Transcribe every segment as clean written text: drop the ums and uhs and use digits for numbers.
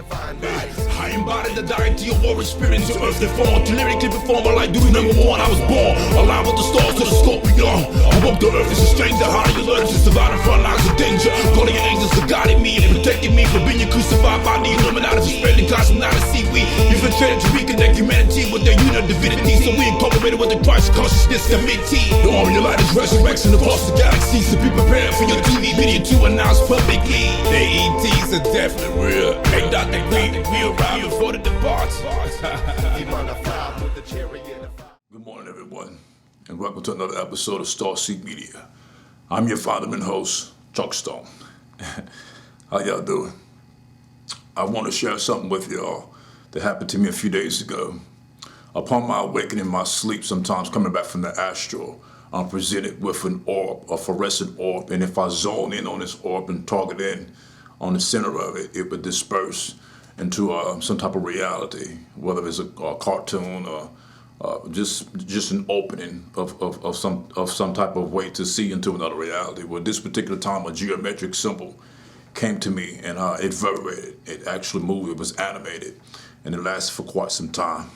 I embodied the deity of war experience to earth that fall. To lyrically perform a like duty number one. I was born aligned with the stars to the scorpion. I woke the earth as a stranger. How do you learn to survive in front lines of danger? Calling your angels to guiding me and protecting me from being crucified by the Illuminati. Spreading cosmos out of seaweed. Infiltrated to reconnect humanity with their unit divinity. So we incorporated with the Christ consciousness committee. The army of light is resurrection across the galaxy. So be prepared for your TV Media-22 announced publicly. The ETs are definitely real. Ain't nothing we arrive before the departs. Good morning, everyone, and welcome to another episode of Star-Starseed Media. I'm your founder and host, Chucc. How y'all doing? I want to share something with y'all that happened to me a few days ago. Upon my awakening in my sleep, sometimes coming back from the Astral, I'm presented with an orb, a fluorescent orb, and if I zone in on this orb and target in on the center of it, it would disperse into some type of reality, whether it's a cartoon or just an opening of some type of way to see into another reality. Well, this particular time, a geometric symbol came to me, and it vibrated. It actually moved. It was animated, and it lasted for quite some time.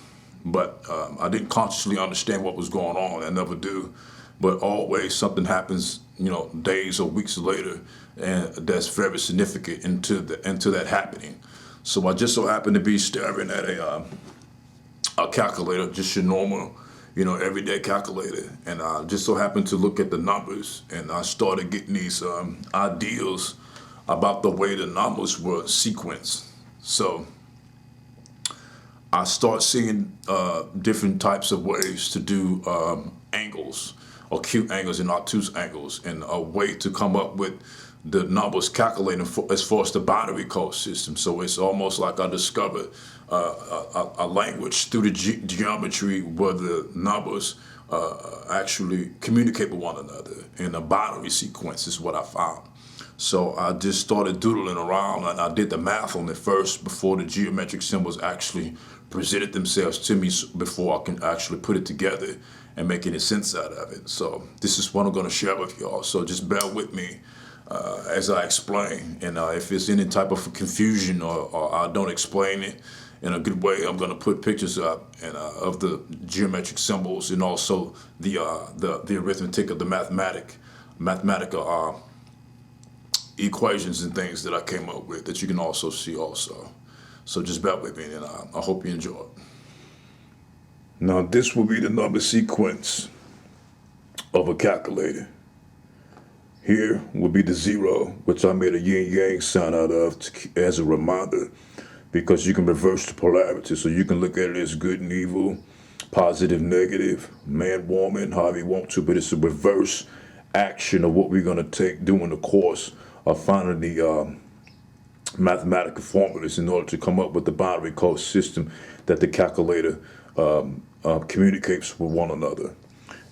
But I didn't consciously understand what was going on. I never do. But always something happens, days or weeks later, and that's very significant into that happening. So I just so happened to be staring at a calculator, just your normal, everyday calculator, and I just so happened to look at the numbers, and I started getting these ideas about the way the numbers were sequenced. So I start seeing different types of ways to do angles, acute angles and obtuse angles, and a way to come up with the numbers calculating as far as the binary code system. So it's almost like I discovered a language through the geometry where the numbers actually communicate with one another, and a binary sequence is what I found. So I just started doodling around, and I did the math on it first before the geometric symbols actually presented themselves to me, before I can actually put it together and make any sense out of it. So this is what I'm going to share with y'all. So just bear with me as I explain, and if there's any type of confusion or I don't explain it in a good way, I'm going to put pictures up and of the geometric symbols, and also the arithmetic of the mathematical equations and things that I came up with that you can also see also. So just bear with me, and I hope you enjoy it. Now this will be the number sequence of a calculator. Here will be the 0, which I made a yin-yang sign out of as a reminder, because you can reverse the polarity. So you can look at it as good and evil, positive, negative, man, woman, however you want to, but it's a reverse action of what we're going to take during the course of finding the mathematical formulas in order to come up with the binary code system that the calculator communicates with one another.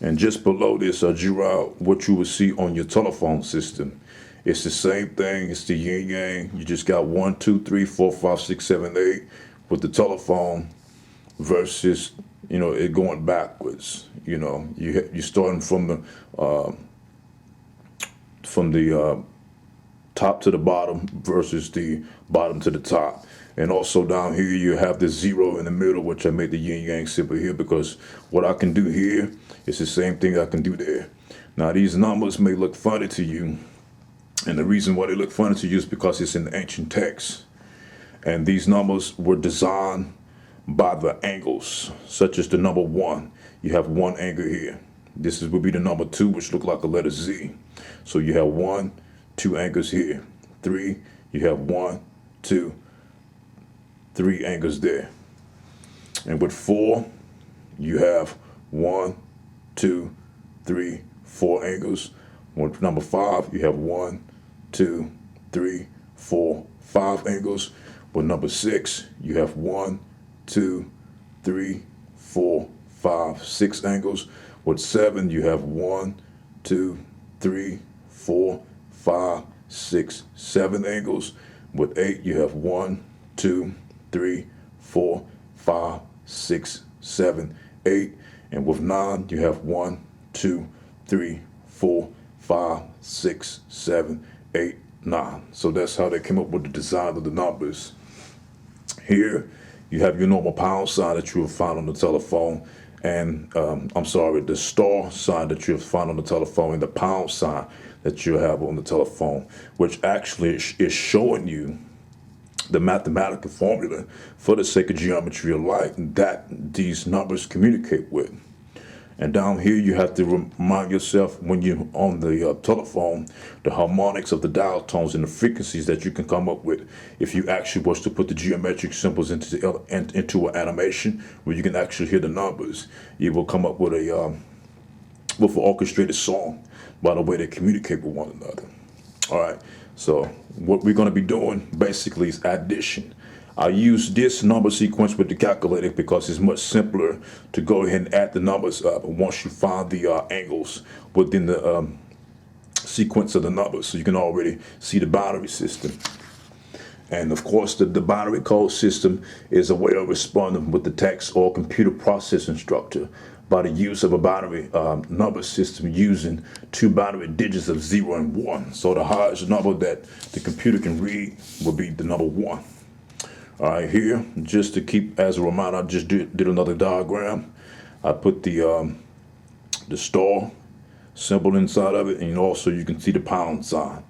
And just below this, I drew out what you would see on your telephone system. It's the same thing. It's the yin yang. You just got 1, 2, 3, 4, 5, 6, 7, 8 with the telephone versus it going backwards. You're starting from the top to the bottom versus the bottom to the top. And also down here you have the 0 in the middle, which I made the yin yang symbol here, because what I can do here is the same thing I can do there. Now these numbers may look funny to you, and the reason why they look funny to you is because it's in the ancient text, and these numbers were designed by the angles, such as the number 1. You have 1 angle here. This would be the number 2, which look like a letter Z. So you have 1, 2 angles here. 3, you have 1, 2, 3 angles there. And with 4, you have 1, 2, 3, 4 angles. With number 5, you have 1, 2, 3, 4, 5 angles. With number 6, you have 1, 2, 3, 4, 5, 6 angles. With 7, you have 1, 2, 3, 4, 5, 6, 7 angles. With 8, you have 1, 2, 3, 4, 5, 6, 7, 8. And with 9, you have 1, 2, 3, 4, 5, 6, 7, 8, 9. So that's how they came up with the design of the numbers. Here, you have your normal pound sign that you will find on the telephone, and the star sign that you'll find on the telephone, and the pound sign that you have on the telephone, which actually is showing you the mathematical formula for the sacred geometry of light that these numbers communicate with. And down here, you have to remind yourself when you're on the telephone, the harmonics of the dial tones and the frequencies that you can come up with. If you actually was to put the geometric symbols into an animation where you can actually hear the numbers, you will come up with an orchestrated song by the way they communicate with one another. All right. So what we're going to be doing basically is addition. I use this number sequence with the calculator because it's much simpler to go ahead and add the numbers up once you find the angles within the sequence of the numbers. So you can already see the binary system. And of course, the binary code system is a way of responding with the text or computer processing structure by the use of a binary number system using two binary digits of 0 and 1. So the highest number that the computer can read will be the number 1. All right, here, just to keep as a reminder, I just did another diagram. I put the star symbol inside of it, and also you can see the pound sign.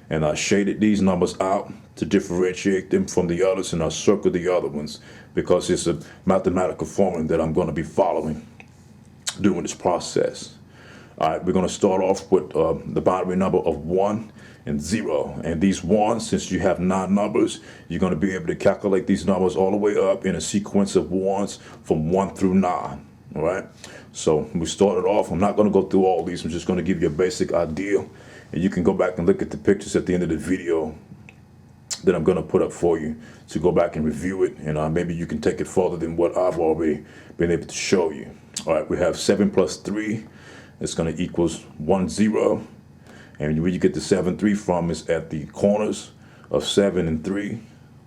And I shaded these numbers out to differentiate them from the others, and I circled the other ones because it's a mathematical formula that I'm going to be following during this process. All right, we're going to start off with the binary number of 1 and 0. And these ones, since you have 9 numbers, you're going to be able to calculate these numbers all the way up in a sequence of ones from 1 through 9. All right. So we started off. I'm not going to go through all these. I'm just going to give you a basic idea. And you can go back and look at the pictures at the end of the video that I'm going to put up for you to go back and review it. And maybe you can take it further than what I've already been able to show you. All right. We have 7 plus 3. It's going to equals 1, 0. And where you get the 7, 3 from is at the corners of 7 and 3,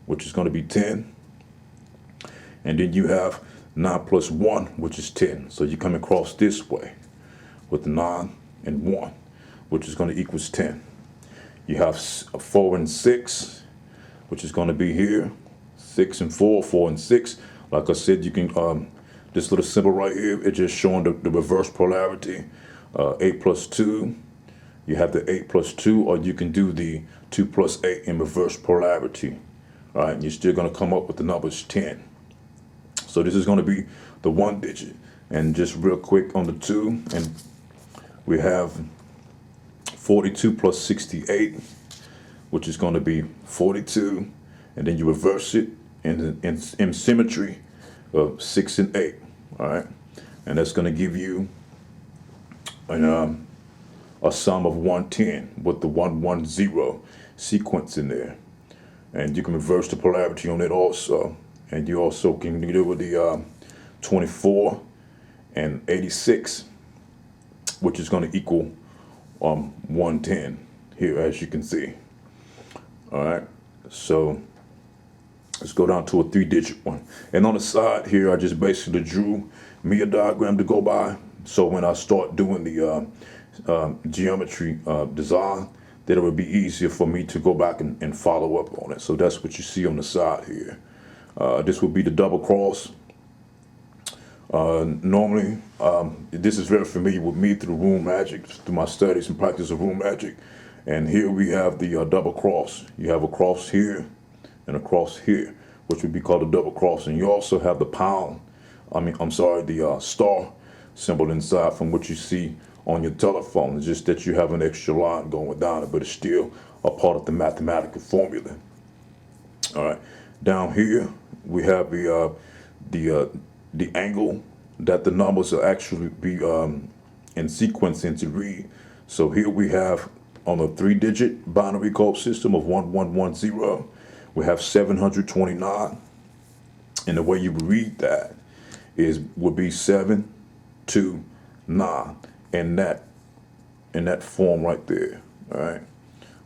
which is going to be 10. And then you have 9 plus 1, which is 10. So you come across this way with 9 and 1, which is going to equals 10. You have 4 and 6, which is going to be here. 6 and 4, 4 and 6. Like I said, you can, this little symbol right here, it's just showing the reverse polarity. 8 plus 2. You have the 8 plus 2, or you can do the 2 plus 8 in reverse polarity. All right, and you're still going to come up with the numbers 10. So this is going to be the 1 digit. And just real quick on the 2, and we have 42 plus 68, which is going to be 42. And then you reverse it in symmetry of 6 and 8. All right, and that's going to give you a sum of 110 with the 110 sequence in there. And you can reverse the polarity on it also. And you also can do with the 24 and 86, which is going to equal 110 here, as you can see. All right, so let's go down to a 3-digit one. And on the side here, I just basically drew me a diagram to go by. So when I start doing the geometry design, that it would be easier for me to go back and follow up on it. So that's what you see on the side here. This would be the double cross. Normally, this is very familiar with me through room magic, through my studies and practice of room magic. And here we have the double cross. You have a cross here and a cross here, which would be called a double cross. And you also have the star symbol inside from what you see on your telephone. It's just that you have an extra line going down it, but it's still a part of the mathematical formula. All right, down here we have the angle that the numbers will actually be in sequencing to read. So here we have on a 3-digit binary code system of 1110, we have 729, and the way you read that would be 7, 2, 9. In that form right there, all right,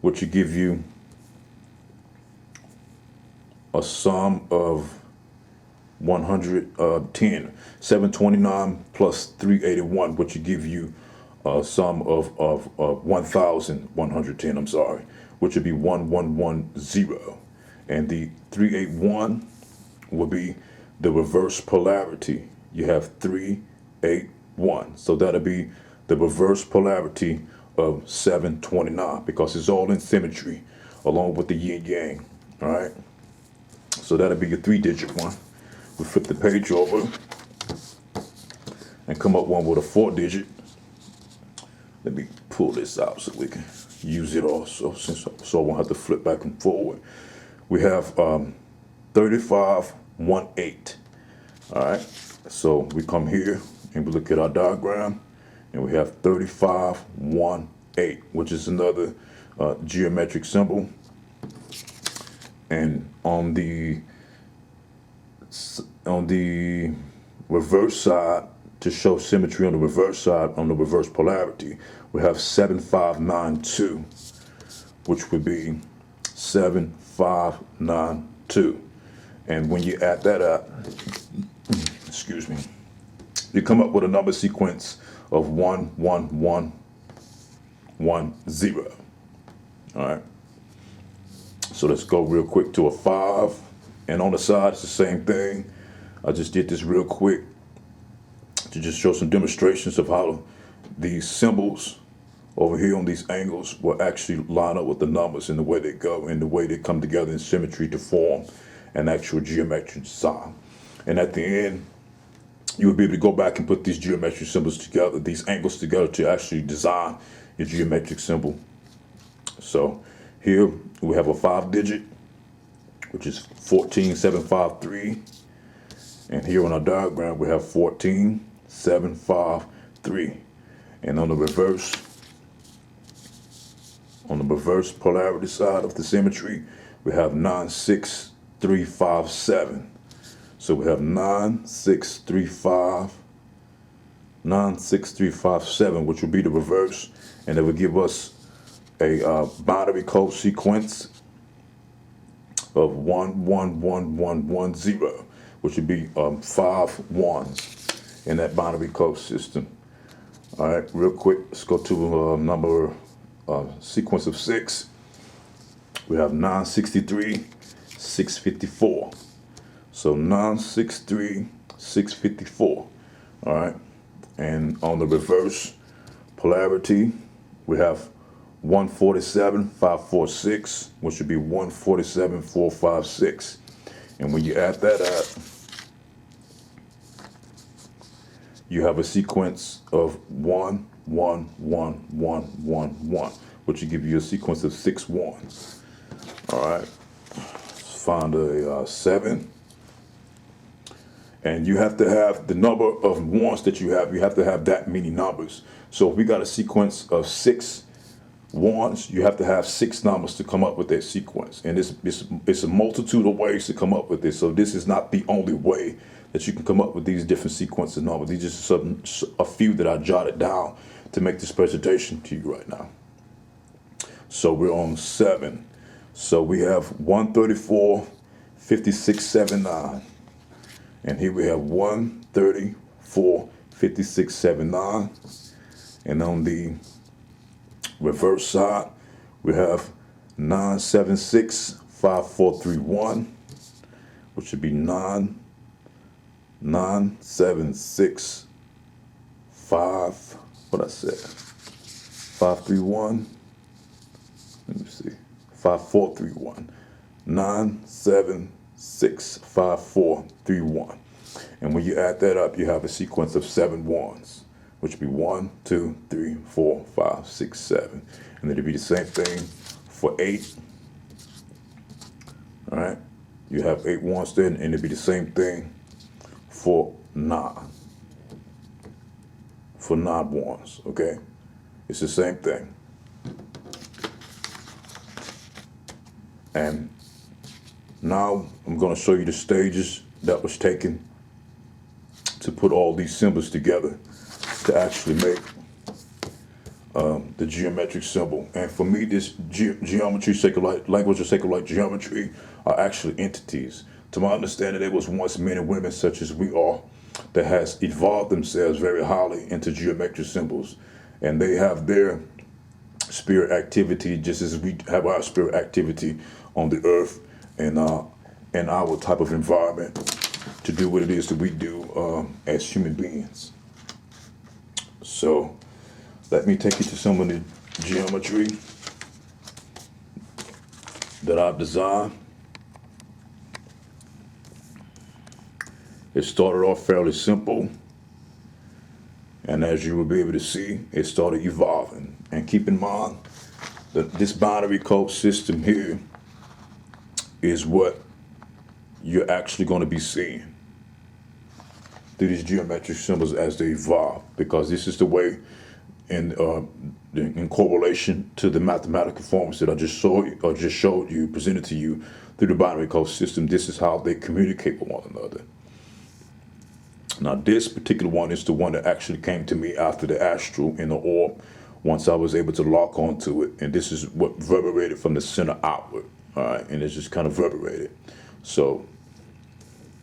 which would give you a sum of 110. 729 plus 381, which would give you a sum of 1,110. I'm sorry, which would be 1110, and the 381 will be the reverse polarity. You have 3, 8, 1. So that'll be the reverse polarity of 729 because it's all in symmetry along with the yin yang. All right. So that'll be your 3-digit one. We flip the page over and come up one with a 4-digit. Let me pull this out so we can use it also, so I won't have to flip back and forward. We have 3518. All right. So we come here and we look at our diagram, and we have 3518, which is another geometric symbol. And on the reverse side, to show symmetry on the reverse side, on the reverse polarity, we have 7592, which would be 7592. And when you add that up, excuse me, you come up with a number sequence of 11110. All right. So let's go real quick to a 5. And on the side, it's the same thing. I just did this real quick to just show some demonstrations of how these symbols over here on these angles will actually line up with the numbers and the way they go and the way they come together in symmetry to form an actual geometric design. And at the end, you would be able to go back and put these geometric symbols together, these angles together, to actually design your geometric symbol. So here we have a 5-digit, which is 14753. And here on our diagram, we have 14753. And on the reverse polarity side of the symmetry, we have 96357. So we have 96357, which will be the reverse, and it will give us a binary code sequence of 111110, which would be 5 ones in that binary code system. All right, real quick, let's go to number sequence of 6. We have 963, 654. So 963, 654. All right, and on the reverse polarity, we have 147, 546, which would be 147, 456. And when you add that up, you have a sequence of 1, 1, 1, 1, 1, 1, which will give you a sequence of 6 ones. All right, let's find a 7. And you have to have the number of ones that you have to have that many numbers. So if we got a sequence of 6 ones, you have to have 6 numbers to come up with that sequence. And it's a multitude of ways to come up with this. So this is not the only way that you can come up with these different sequences of numbers. These are just a few that I jotted down to make this presentation to you right now. So we're on 7. So we have 134, 56, 79. And here we have 134, 56, 79. And on the reverse side, we have 976, 5431, which would be 976, 531. Let me see, 5431. 9765431. And when you add that up, you have a sequence of 7 ones, which would be 1, 2, 3, 4, 5, 6, 7. And then it'd be the same thing for 8. All right, you have 8 ones there, and it'd be the same thing for 9. For 9 ones, okay? It's the same thing. And now I'm going to show you the stages that was taken to put all these symbols together to actually make the geometric symbol. And for me, this geometry, sacred light, language of sacred light geometry are actually entities. To my understanding, there was once men and women such as we are that has evolved themselves very highly into geometric symbols. And they have their spirit activity just as we have our spirit activity on the earth. And in our type of environment to do what it is that we do as human beings. So let me take you to some of the geometry that I've designed. It started off fairly simple, and as you will be able to see, it started evolving. And keep in mind that this binary code system here is what you're actually going to be seeing through these geometric symbols as they evolve, because this is the way in correlation to the mathematical forms that I just showed you, presented to you through the binary code system. This is how they communicate with one another. Now, this particular one is the one that actually came to me after the Astral in the orb, once I was able to lock onto it. And this is what reverberated from the center outward. All right, and it's just kind of reverberated. So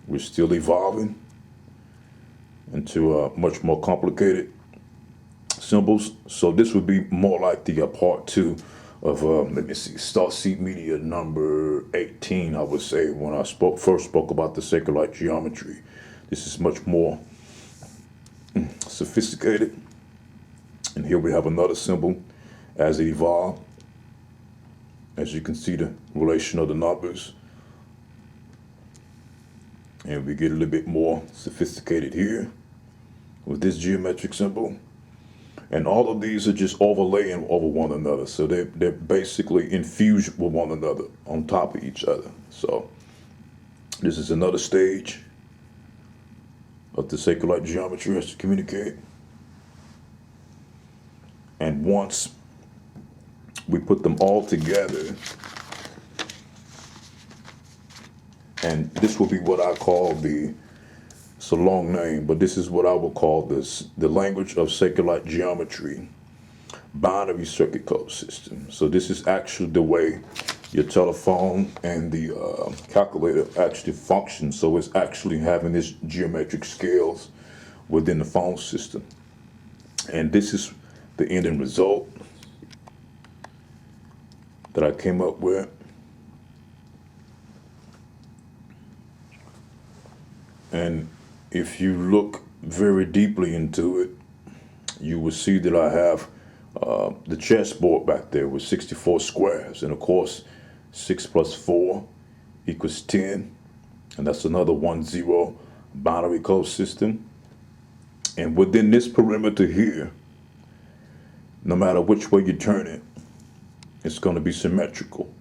we're still evolving into much more complicated symbols. So this would be more like the part 2 of, let me see, Star-Seed Media number 18, I would say, when I first spoke about the sacred light geometry. This is much more sophisticated. And here we have another symbol as it evolved. As you can see, the relation of the numbers. And we get a little bit more sophisticated here with this geometric symbol. And all of these are just overlaying over one another. So they're basically infused with one another on top of each other. So this is another stage of the sacred light geometry as to communicate. And once we put them all together, and this will be what I call it's a long name, but this is what I will call the language of sacred light geometry binary circuit code system. So this is actually the way your telephone and the calculator actually function. So it's actually having this geometric scales within the phone system. And this is the ending result that I came up with. And if you look very deeply into it, you will see that I have the chessboard back there with 64 squares. And of course, 6 plus 4 equals 10. And that's another 1-0 binary code system. And within this perimeter here, no matter which way you turn it, it's going to be symmetrical.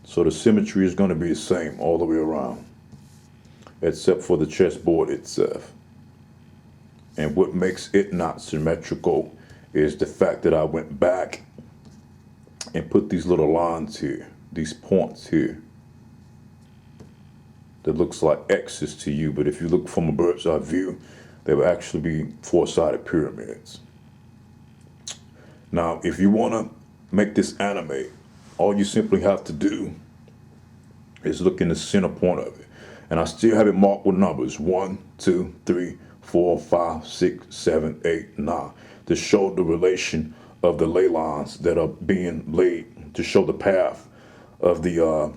So the symmetry is going to be the same all the way around, except for the chessboard itself. And what makes it not symmetrical is the fact that I went back and put these little lines here, these points here, that looks like X's to you, but if you look from a bird's eye view, they will actually be 4-sided pyramids. Now, if you want to make this animate, all you simply have to do is look in the center point of it. And I still have it marked with numbers 1, 2, 3, 4, 5, 6, 7, 8, 9 to show the relation of the ley lines that are being laid, to show the path of the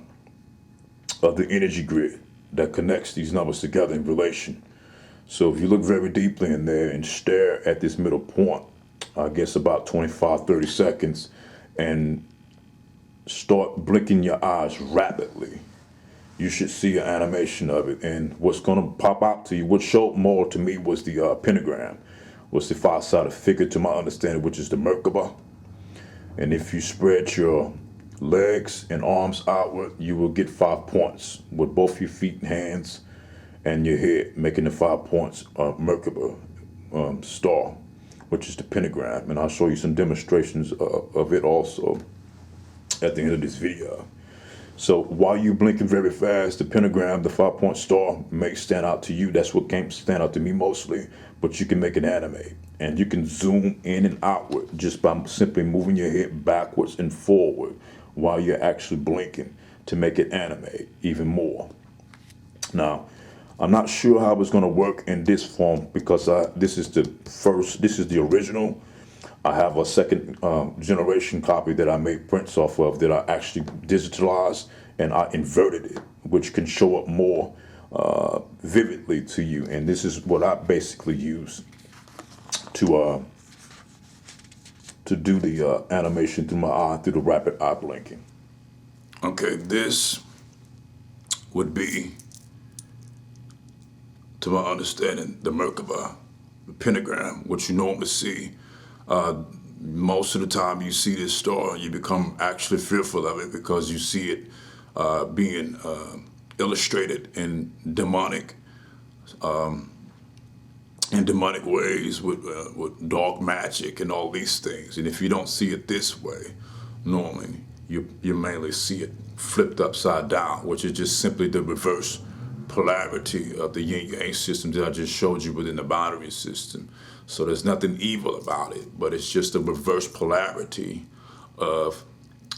energy grid that connects these numbers together in relation. So if you look very deeply in there and stare at this middle point, I guess about 25-30 seconds, and start blinking your eyes rapidly, you should see an animation of it. And what's going to pop out to you, what showed more to me was the pentagram, was the 5-sided figure to my understanding, which is the Merkaba. And if you spread your legs and arms outward, you will get 5 points with both your feet and hands and your head, making the 5 points Merkaba star, which is the pentagram. And I'll show you some demonstrations of it also at the end of this video. So while you're blinking very fast, the pentagram, the 5-point star, may stand out to you. That's what came stand out to me mostly, but you can make it animate. And you can zoom in and outward just by simply moving your head backwards and forward while you're actually blinking to make it animate even more. Now, I'm not sure how it's going to work in this form, because this is the original, I have a second generation copy that I made prints off of that I actually digitalized and I inverted it, which can show up more vividly to you. And this is what I basically use to do the animation through my eye, through the rapid eye blinking. Okay, this would be, to my understanding, the Merkaba, the pentagram, which you normally see. Most of the time you see this star, you become actually fearful of it because you see it being illustrated in demonic ways with dark magic and all these things. And if you don't see it this way, normally you mainly see it flipped upside down, which is just simply the reverse polarity of the yin-yang system that I just showed you within the binary system. So there's nothing evil about it, but it's just a reverse polarity of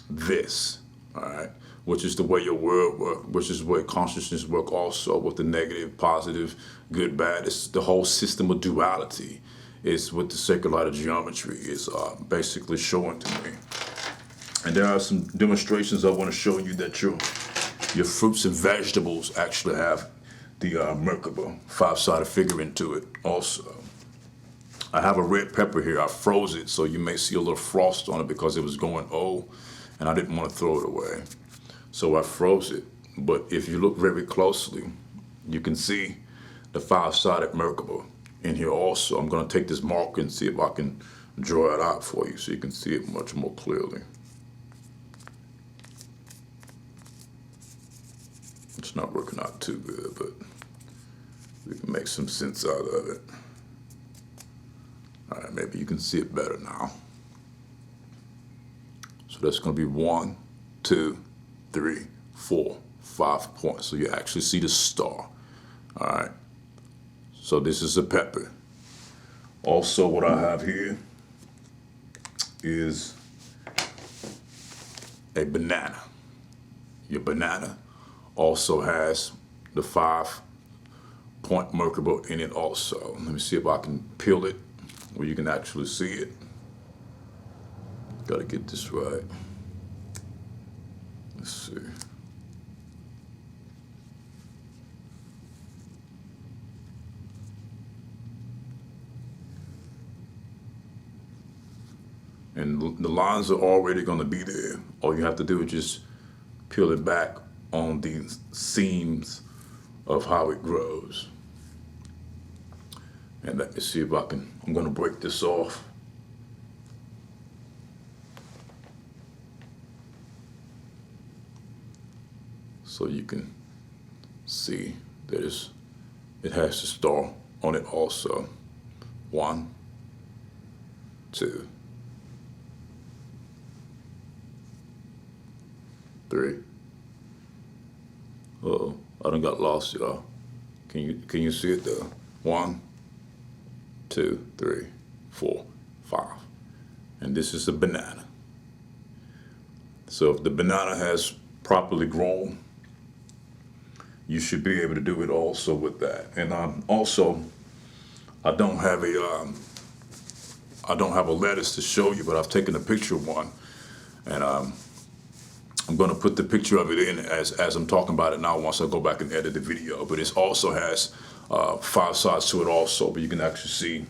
this, all right? Which is the way your world works, which is the way consciousness works also, with the negative, positive, good, bad. It's the whole system of duality is what the sacred light of geometry is basically showing to me. And there are some demonstrations I want to show you that your fruits and vegetables actually have the Merkaba 5-sided figure into it also. I have a red pepper here. I froze it, so you may see a little frost on it because it was going old, and I didn't want to throw it away. So I froze it. But if you look very closely, you can see the 5-sided Merkaba in here also. I'm going to take this marker and see if I can draw it out for you so you can see it much more clearly. It's not working out too good, but we can make some sense out of it. All right, maybe you can see it better now. So that's going to be 1, 2, 3, 4, 5 points. So you actually see the star. All right. So this is a pepper. Also, what I have here is a banana. Your banana also has the 5-point Merkaba in it also. Let me see if I can peel it where you can actually see it. Gotta get this right. Let's see. And the lines are already gonna be there. All you have to do is just peel it back on the seams of how it grows. And let me see if I'm gonna break this off. So you can see that it has the star on it also. 1, 2, 3. Uh-oh, I done got lost, y'all. Can you see it though? 1, 2, 3, 4, 5. And this is a banana. So if the banana has properly grown, you should be able to do it also with that. And also, I don't have a lettuce to show you, but I've taken a picture of one, and I'm going to put the picture of it in as I'm talking about it now once I go back and edit the video. But it also has 5 sides to it also, but you can actually see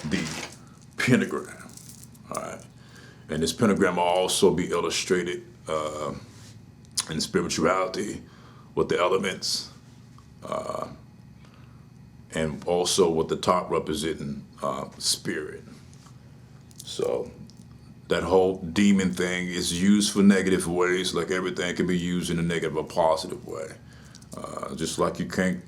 the pentagram. All right, and this pentagram will also be illustrated in spirituality with the elements, and also with the top representing spirit. So that whole demon thing is used for negative ways, like everything can be used in a negative or positive way. Just like you can't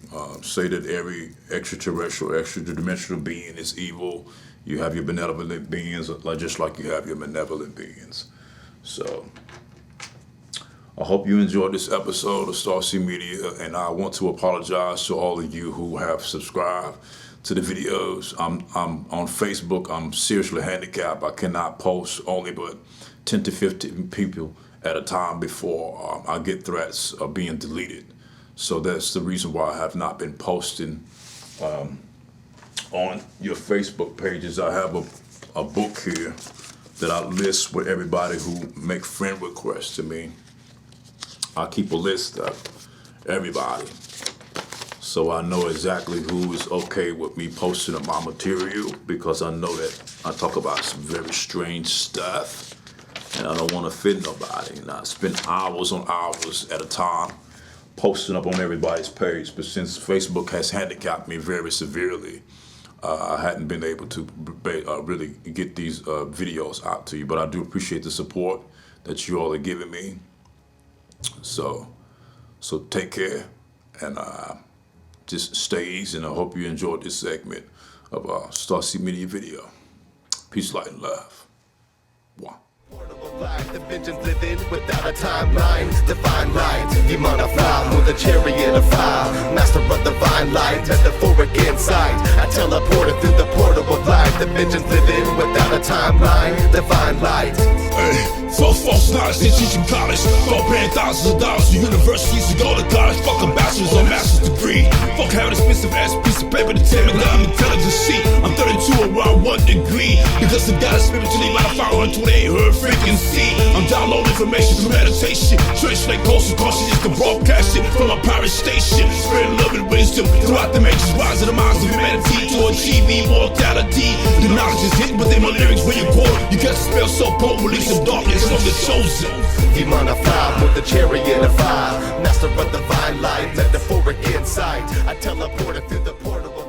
say that every extraterrestrial, extra-dimensional being is evil. You have your benevolent beings, just like you have your malevolent beings. So I hope you enjoyed this episode of Star-Starseed Media, and I want to apologize to all of you who have subscribed to the videos. I'm on Facebook. I'm seriously handicapped. I cannot post only but 10 to 15 people at a time before I get threats of being deleted. So that's the reason why I have not been posting on your Facebook pages. I have a book here that I list with everybody who make friend requests to me. I keep a list of everybody, so I know exactly who is okay with me posting of my material, because I know that I talk about some very strange stuff, and I don't want to offend nobody. And I spend hours on hours at a time posting up on everybody's page, but since Facebook has handicapped me very severely, I hadn't been able to really get these videos out to you, but I do appreciate the support that you all are giving me. So take care, and just stay easy, and I hope you enjoyed this segment of Star-Starseed Media video. Peace, light, and love. One. The visions living without a timeline. Divine light, demonify with a chariot of fire. Master of divine light, metaphoric insight. I teleported through the portal of life. The visions living without a timeline. Divine light. Hey, false knowledge, they teach in college. Fuck paying thousands of dollars to universities to go to college. Fuck a bachelor's or master's degree. Fuck having expensive ass piece of paper to tell me that I'm intelligent. See, I'm 32 around 1 degree. Because the God is spiritually modified until they heard freaking see. I'm downloading information through meditation. Translate coastal consciousness to broadcast it from a pirate station. Spreading love and wisdom throughout the matrix. Rising the minds of humanity to achieve immortality. The knowledge is hidden within my lyrics when you quote. You got to spell so potent, release of darkness from the chosen. Demonify with the chariot of fire. Master of divine light, metaphoric insight. I teleported through the portal.